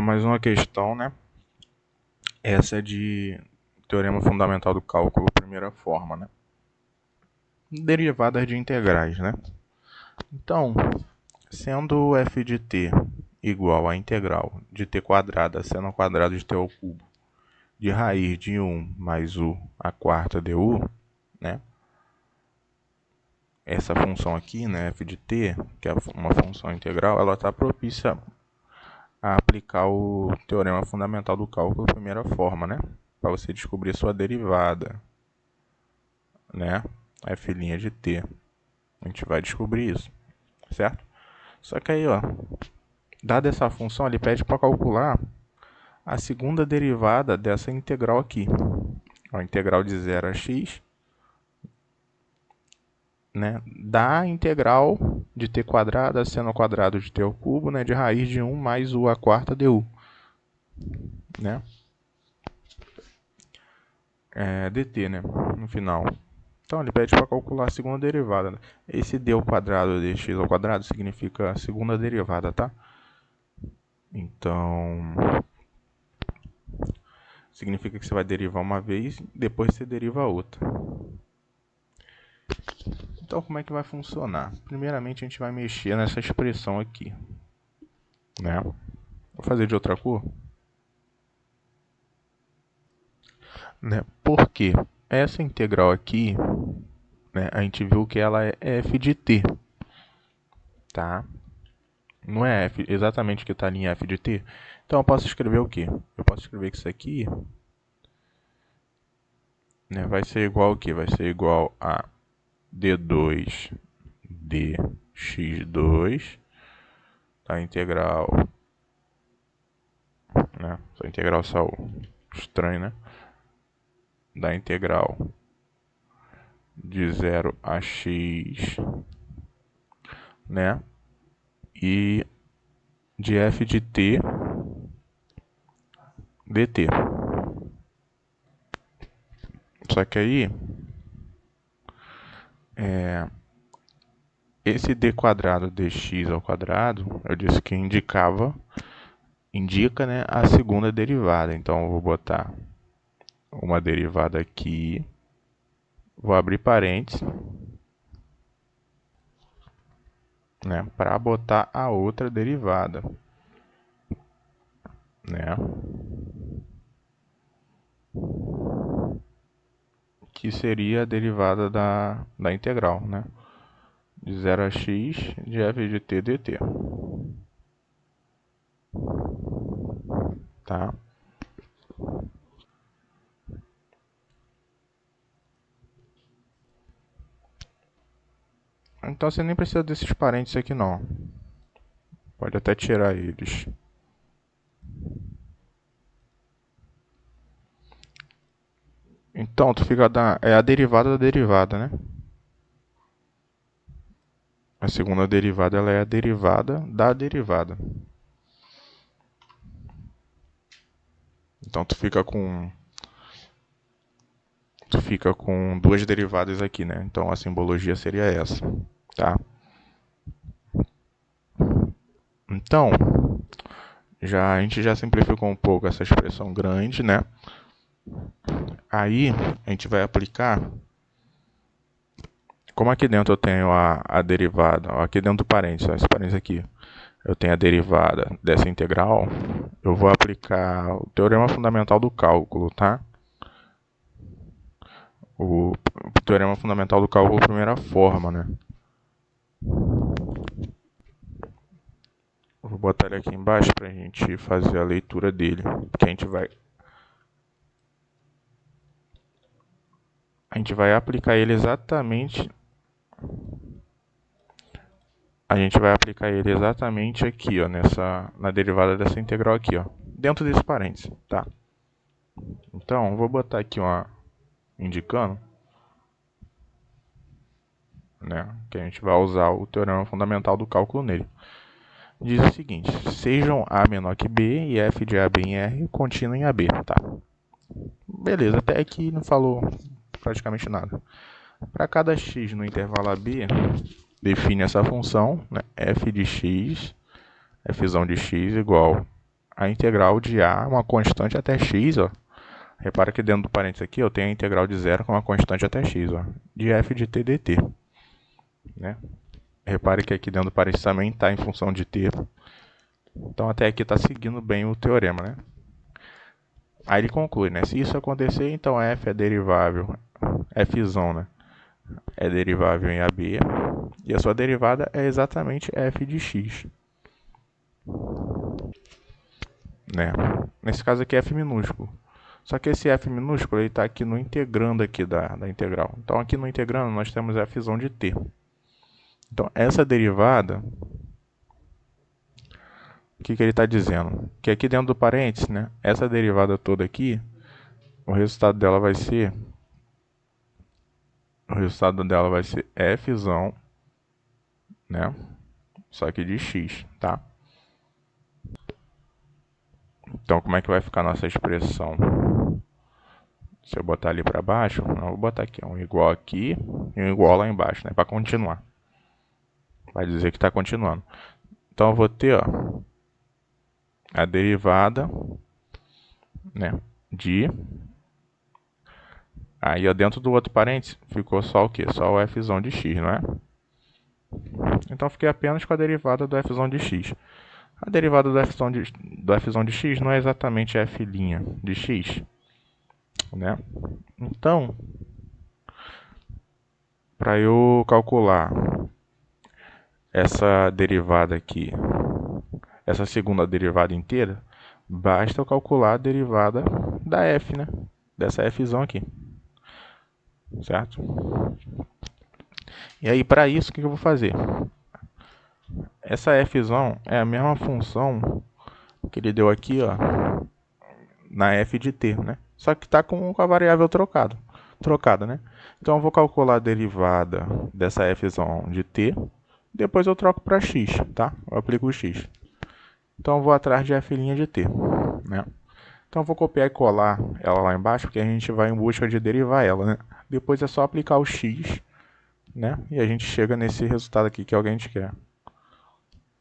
mais uma questão, né? Essa é de teorema fundamental do cálculo, primeira forma, né? Derivadas de integrais, né? Então, sendo f de t igual a integral de t quadrada seno ao quadrado de t ao cubo de raiz de 1 mais u à quarta du, né? Essa função aqui, né, f de t, que é uma função integral, ela está propícia a aplicar o teorema fundamental do cálculo, primeira forma, né? Para você descobrir sua derivada, né? F' de t. A gente vai descobrir isso, certo? Só que aí, ó, dada essa função, ele pede para calcular a segunda derivada dessa integral aqui. A integral de 0 a x, né, da integral de t quadrada seno ao quadrado de t ao cubo, né, de raiz de 1 mais u à quarta du, né? Dt, né, no final. Então ele pede para calcular a segunda derivada, né? Esse d ao quadrado de x ao quadrado significa a segunda derivada, tá? Então significa que você vai derivar uma vez, depois você deriva a outra. Então como é que vai funcionar? Primeiramente a gente vai mexer nessa expressão aqui, né? Vou fazer de outra cor, né? Porque essa integral aqui, né, a gente viu que ela é f de t, tá? Não é f exatamente que está ali em f de t. Então eu posso escrever o quê? Eu posso escrever que isso aqui, né, vai ser igual ao quê? Vai ser igual a d2 dx2, tá? Integral, né? Essa integral saiu estranho, né? Da integral de 0 a x, né? E de f de t dt. Só que aí, esse d quadrado dx ao quadrado, eu disse que indica, né, a segunda derivada. Então eu vou botar uma derivada aqui, vou abrir parênteses, né, para botar a outra derivada, né, que seria a derivada da integral, né, de 0 a x de f de t dt, tá? Então você nem precisa desses parênteses aqui não, pode até tirar eles. Então tu fica é a derivada da derivada, né? A segunda derivada ela é a derivada da derivada. Então tu fica com duas derivadas aqui, né? Então a simbologia seria essa, tá? Então, a gente já simplificou um pouco essa expressão grande, né? Aí a gente vai aplicar, como aqui dentro eu tenho a derivada, ó, aqui dentro do parênteses, ó, esse parênteses aqui, eu tenho a derivada dessa integral, eu vou aplicar o teorema fundamental do cálculo, tá? O teorema fundamental do cálculo, primeira forma, né? Vou botar ele aqui embaixo para a gente fazer a leitura dele, porque a gente vai aplicar ele exatamente. A gente vai aplicar ele exatamente aqui, ó, na derivada dessa integral aqui, ó, dentro desse parênteses, tá? Então, vou botar aqui uma indicando, né, que a gente vai usar o teorema fundamental do cálculo nele. Diz o seguinte: sejam A menor que B e f de AB em R contínuo em AB, tá? Beleza, até aqui não falou praticamente nada. Para cada x no intervalo AB, define essa função, né, f de x, fzão de x igual a integral de A, uma constante até x, ó. Repara que dentro do parênteses aqui eu tenho a integral de zero com uma constante até x, ó, de f de t dt. Né? Repare que aqui dentro do parênteses também está em função de t. Então até aqui está seguindo bem o teorema. Né? Aí ele conclui, né? Se isso acontecer, então f é derivável, fzão, né? É derivável em AB, e a sua derivada é exatamente f de x. Né? Nesse caso aqui é f minúsculo. Só que esse f minúsculo está aqui no integrando aqui da integral. Então aqui no integrando nós temos fzão de t. Então essa derivada, o que ele está dizendo? Que aqui dentro do parênteses, né, essa derivada toda aqui, o resultado dela vai ser fzão, né, só que de x, tá? Então como é que vai ficar a nossa expressão? Se eu botar ali para baixo, não, vou botar aqui, um igual aqui e um igual lá embaixo, né, para continuar. Vai dizer que está continuando. Então eu vou ter, ó, a derivada, né, de... Aí, ó, dentro do outro parênteses, ficou só o quê? Só o fzão de x, não é? Então, fiquei apenas com a derivada do fzão de x. A derivada do fzão de x não é exatamente f' de x, né? Então, para eu calcular essa derivada aqui, essa segunda derivada inteira, basta eu calcular a derivada da f, né? Dessa fzão aqui. Certo? E aí, para isso, o que eu vou fazer? Essa fzão é a mesma função que ele deu aqui, ó, na f de t, né? Só que está com a variável trocada, né? Então, eu vou calcular a derivada dessa fzão de t, depois eu troco para x, tá? Eu aplico o x. Então, eu vou atrás de f' de t, né? Então, eu vou copiar e colar ela lá embaixo, porque a gente vai em busca de derivar ela, né? Depois é só aplicar o x, né? E a gente chega nesse resultado aqui que é o que a gente quer.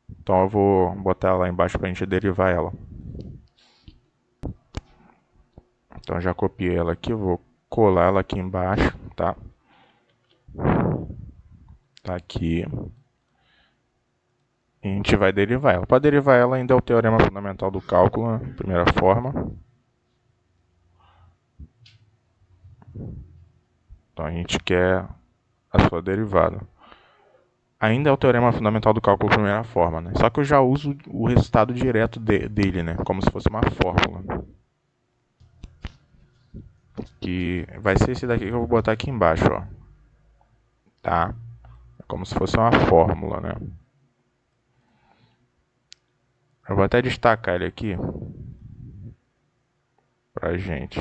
Então eu vou botar ela lá embaixo para a gente derivar ela. Então já copiei ela aqui, vou colar ela aqui embaixo, tá? Tá aqui. E a gente vai derivar ela. Para derivar ela ainda é o teorema fundamental do cálculo, né? Primeira forma. Então a gente quer a sua derivada. Ainda é o teorema fundamental do cálculo primeira forma, né? Só que eu já uso o resultado direto dele, né? Como se fosse uma fórmula. Que vai ser esse daqui que eu vou botar aqui embaixo, ó. Tá? É como se fosse uma fórmula, né? Eu vou até destacar ele aqui pra gente.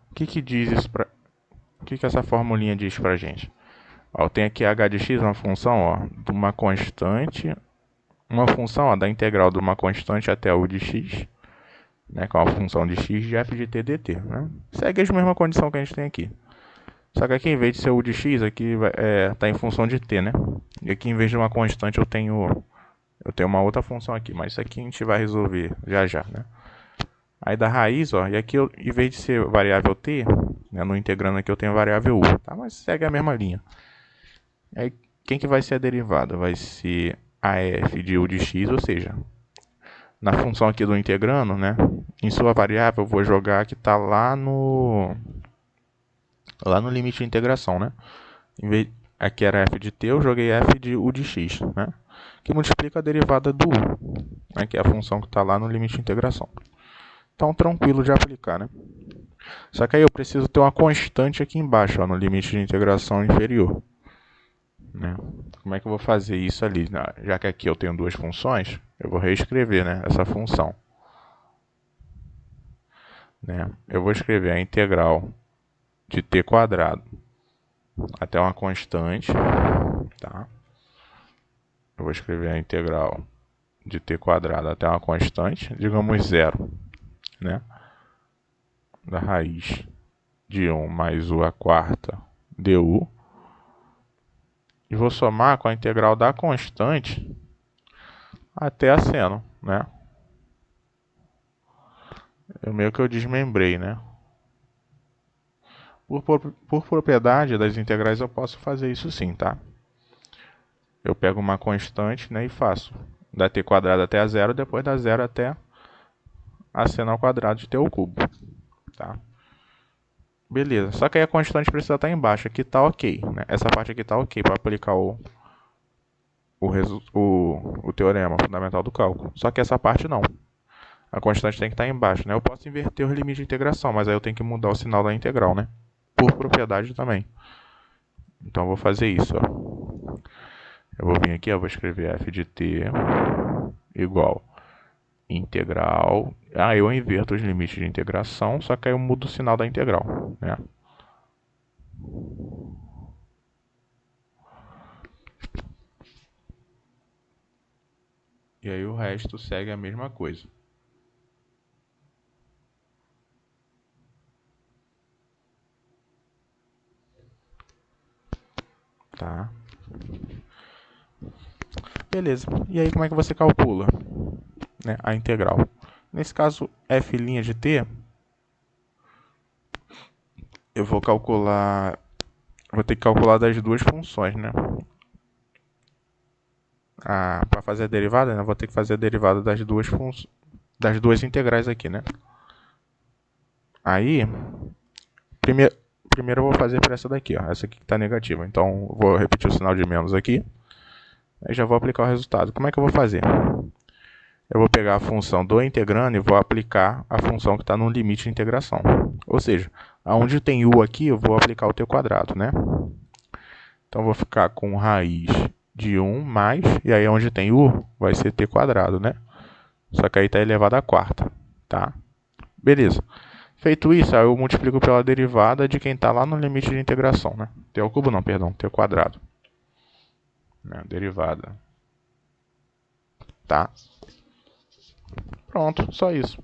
O que diz isso pra... O que essa formulinha diz pra gente? Ó, eu tenho aqui h de x, uma função, ó, de uma constante, uma função, ó, da integral de uma constante até u de x, né, com a função de x de f de t dt, né? Segue a mesma condição que a gente tem aqui. Só que aqui, em vez de ser u de x, aqui tá em função de t, né? E aqui, em vez de uma constante, eu tenho uma outra função aqui, mas isso aqui a gente vai resolver já, né? Aí da raiz, ó, e aqui, em vez de ser variável t, né, no integrando aqui eu tenho a variável u, tá? Mas segue a mesma linha. Aí, quem que vai ser a derivada? Vai ser a f de u de x, ou seja, na função aqui do integrando, né, em sua variável eu vou jogar que está lá no limite de integração, né? Em vez, aqui era f de t, eu joguei f de u de x, né? Que multiplica a derivada do u, né, que é a função que está lá no limite de integração. Então, tranquilo de aplicar, né? Só que aí eu preciso ter uma constante aqui embaixo, ó, no limite de integração inferior. Né? Como é que eu vou fazer isso ali? Já que aqui eu tenho duas funções, eu vou reescrever, né, essa função. Né? Eu vou escrever a integral de t quadrado até uma constante. Tá? Eu vou escrever a integral de t quadrado até uma constante, digamos zero. Né? Da raiz de 1 mais u à quarta du. E vou somar com a integral da constante até a seno, né? Meio que eu desmembrei, né? Por propriedade das integrais eu posso fazer isso sim, tá? Eu pego uma constante, né, e faço da t quadrado até a zero, depois da zero até a seno ao quadrado de t ao cubo, tá? Beleza, só que aí a constante precisa estar embaixo, aqui tá ok, né? Essa parte aqui tá ok para aplicar o teorema fundamental do cálculo, só que essa parte não. A constante tem que estar embaixo, né? Eu posso inverter os limites de integração, mas aí eu tenho que mudar o sinal da integral, né? Por propriedade também. Então eu vou fazer isso, ó. Eu vou vir aqui, eu vou escrever f de t igual integral. Eu inverto os limites de integração, só que aí eu mudo o sinal da integral, né? E aí o resto segue a mesma coisa. Tá? Beleza. E aí como é que você calcula, né, a integral? Nesse caso, f' de t, eu vou ter que calcular das duas funções, né? Para fazer a derivada, né, eu vou ter que fazer a derivada das duas integrais aqui, né? Aí, primeiro eu vou fazer para essa daqui, ó, essa aqui que está negativa. Então, vou repetir o sinal de menos aqui. Aí já vou aplicar o resultado. Como é que eu vou fazer? Eu vou pegar a função do integrando e vou aplicar a função que está no limite de integração. Ou seja, onde tem u aqui, eu vou aplicar o t quadrado, né? Então, eu vou ficar com raiz de 1 mais, e aí onde tem u, vai ser t quadrado, né? Só que aí está elevado à quarta, tá? Beleza. Feito isso, aí eu multiplico pela derivada de quem está lá no limite de integração, né? T ao cubo não, perdão, t ao quadrado. Né? Derivada. Tá? Pronto, só isso.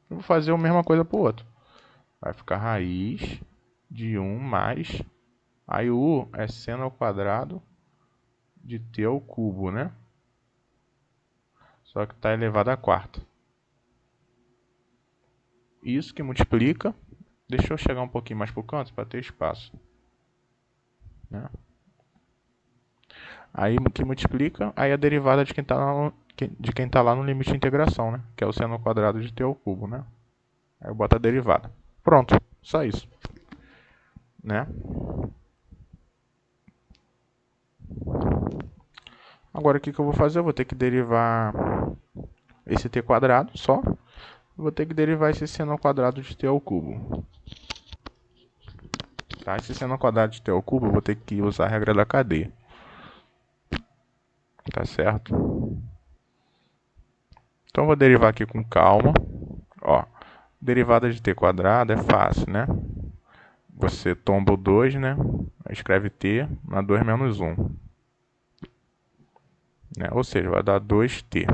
Eu vou fazer a mesma coisa para o outro. Vai ficar raiz de 1 mais... Aí o u é seno ao quadrado de t ao cubo, né? Só que está elevado à quarta. Isso que multiplica... Deixa eu chegar um pouquinho mais para o canto para ter espaço. Né? Aí que multiplica, aí a derivada de quem está lá no limite de integração, né? Que é o seno ao quadrado de t ao cubo, né? Aí eu boto a derivada. Pronto, só isso. Né? Agora o que eu vou fazer? Eu vou ter que derivar esse t quadrado só. Vou ter que derivar esse seno ao quadrado de t ao cubo. Tá? Esse seno ao quadrado de t ao cubo eu vou ter que usar a regra da cadeia. Tá certo? Então eu vou derivar aqui com calma. Ó, derivada de t quadrado é fácil, né? Você tomba o 2, né? Escreve t na 2 menos 1. Né? Ou seja, vai dar 2t.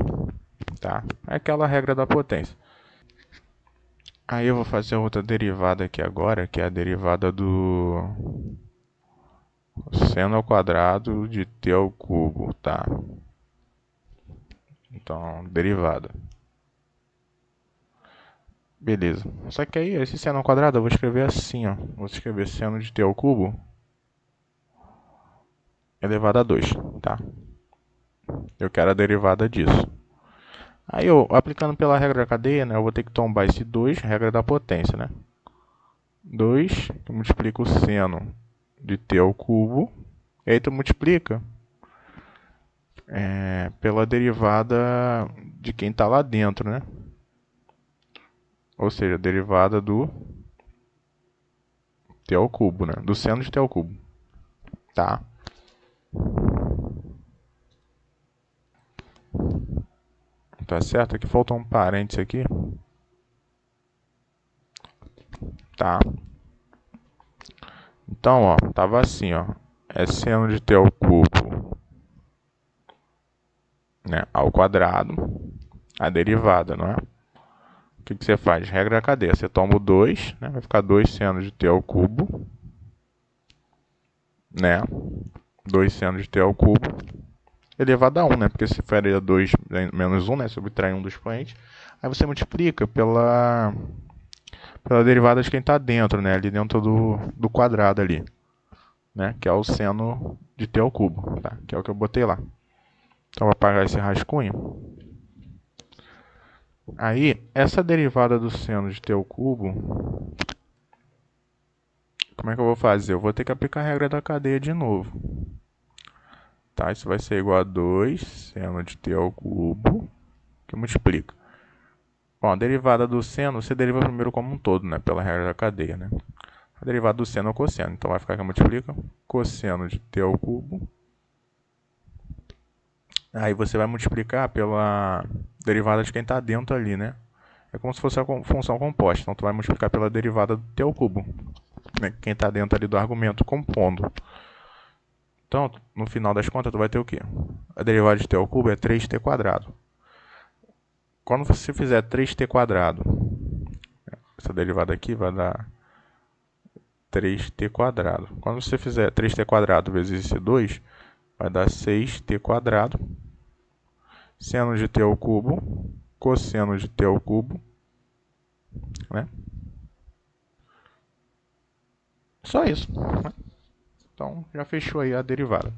Tá? É aquela regra da potência. Aí eu vou fazer outra derivada aqui agora, que é a derivada do seno ao quadrado de t ao cubo, tá? Então, derivada. Beleza. Só que aí, esse seno ao quadrado, eu vou escrever assim, ó. Vou escrever seno de t ao cubo elevado a 2, tá? Eu quero a derivada disso. Aí, eu, aplicando pela regra da cadeia, né, eu vou ter que tombar esse 2, regra da potência, né? 2, que multiplica o seno de t ao cubo. E aí, tu multiplica pela derivada de quem está lá dentro, né? Ou seja, a derivada do t ao cubo, né? Do seno de t ao cubo. Tá? Tá certo? Aqui falta um parênteses aqui. Tá? Então, ó, tava assim, ó. É seno de t ao cubo, né, ao quadrado. A derivada, não é? O que você faz? Regra da cadeia. Você toma o 2, né? Vai ficar 2 seno de t ao cubo, né? 2 seno de t ao cubo. elevado a 1, né? Porque se faria 2 menos 1, né? Subtrai um do expoente. Aí você multiplica pela derivada de quem está dentro, né? Ali dentro do quadrado ali, né? Que é o seno de t ao cubo, tá? Que é o que eu botei lá. Então, vou apagar esse rascunho. Aí, essa derivada do seno de t ao cubo, como é que eu vou fazer? Eu vou ter que aplicar a regra da cadeia de novo. Tá? Isso vai ser igual a 2 seno de t ao cubo, que multiplica. Bom, a derivada do seno, você deriva primeiro como um todo, né? Pela regra da cadeia, né? A derivada do seno é o cosseno. Então, vai ficar que multiplica cosseno de t ao cubo. Aí você vai multiplicar pela derivada de quem está dentro ali, né? É como se fosse a função composta. Então, tu vai multiplicar pela derivada do t ao cubo, né? Quem está dentro ali do argumento compondo. Então, no final das contas, tu vai ter o quê? A derivada de t ao cubo é 3t quadrado. Quando você fizer 3t quadrado, essa derivada aqui vai dar 3t quadrado. Quando você fizer 3t quadrado vezes esse 2, vai dar 6t quadrado. Seno de t ao cubo, cosseno de t ao cubo, né? Só isso, né? Então, já fechou aí a derivada.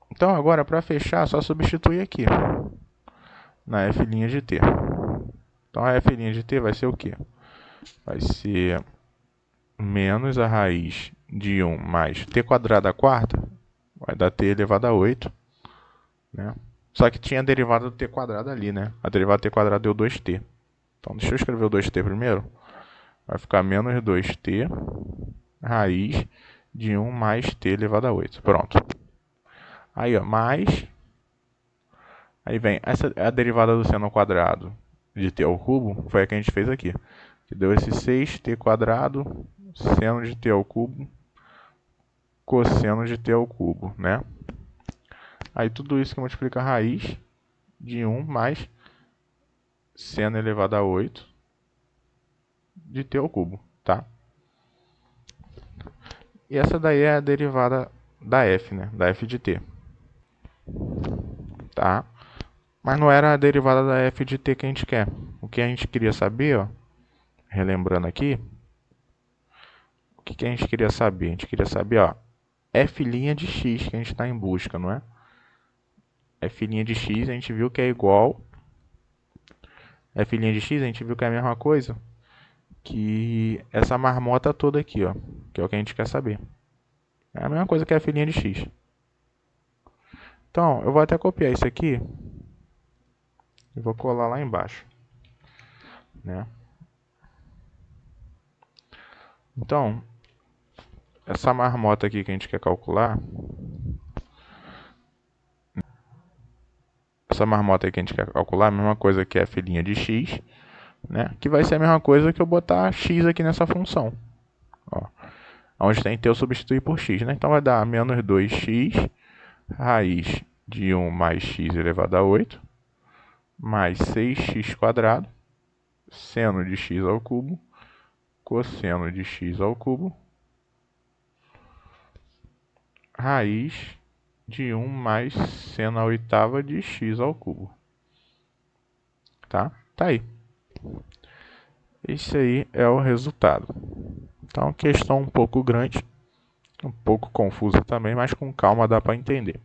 Então, agora, para fechar, é só substituir aqui, na f' de t. Então, a f' de t vai ser o quê? Vai ser menos a raiz de 1 mais t quadrado à quarta, vai dar t elevado a 8, né? Só que tinha a derivada do t quadrado ali, né? A derivada do t quadrado deu 2t. Então, deixa eu escrever o 2t primeiro. Vai ficar menos 2t raiz de 1 mais t elevado a 8. Pronto. Aí, ó, mais... Aí vem a derivada do seno ao quadrado de t ao cubo, foi a que a gente fez aqui. Que deu esse 6t quadrado, seno de t ao cubo, cosseno de t ao cubo, né? Aí tudo isso que multiplica a raiz de 1 mais seno elevado a 8 de t ao cubo, tá? E essa daí é a derivada da f, né? Da f de t. Tá? Mas não era a derivada da f de t que a gente quer. O que a gente queria saber, ó, relembrando aqui, o que a gente queria saber? A gente queria saber, ó, f' de x que a gente está em busca, não é? F' de x a gente viu que é igual... F' de x a gente viu que é a mesma coisa que essa marmota toda aqui, ó, que é o que a gente quer saber. É a mesma coisa que a f' de x. Então, eu vou até copiar isso aqui e vou colar lá embaixo, né? Então, essa marmota aqui que a gente quer calcular, essa marmota aqui que a gente quer calcular, a mesma coisa que a f' de x, né? Que vai ser a mesma coisa que eu botar x aqui nessa função. Ó, onde tem t eu substituir por x, né? Então vai dar menos 2x raiz de 1 mais x elevado a 8, mais 6x quadrado, seno de x ao cubo, cosseno de x ao cubo, raiz de 1 mais seno à oitava de x ao cubo. Tá? Tá aí. Esse aí é o resultado. Então, questão um pouco grande, um pouco confusa também, mas com calma dá para entender.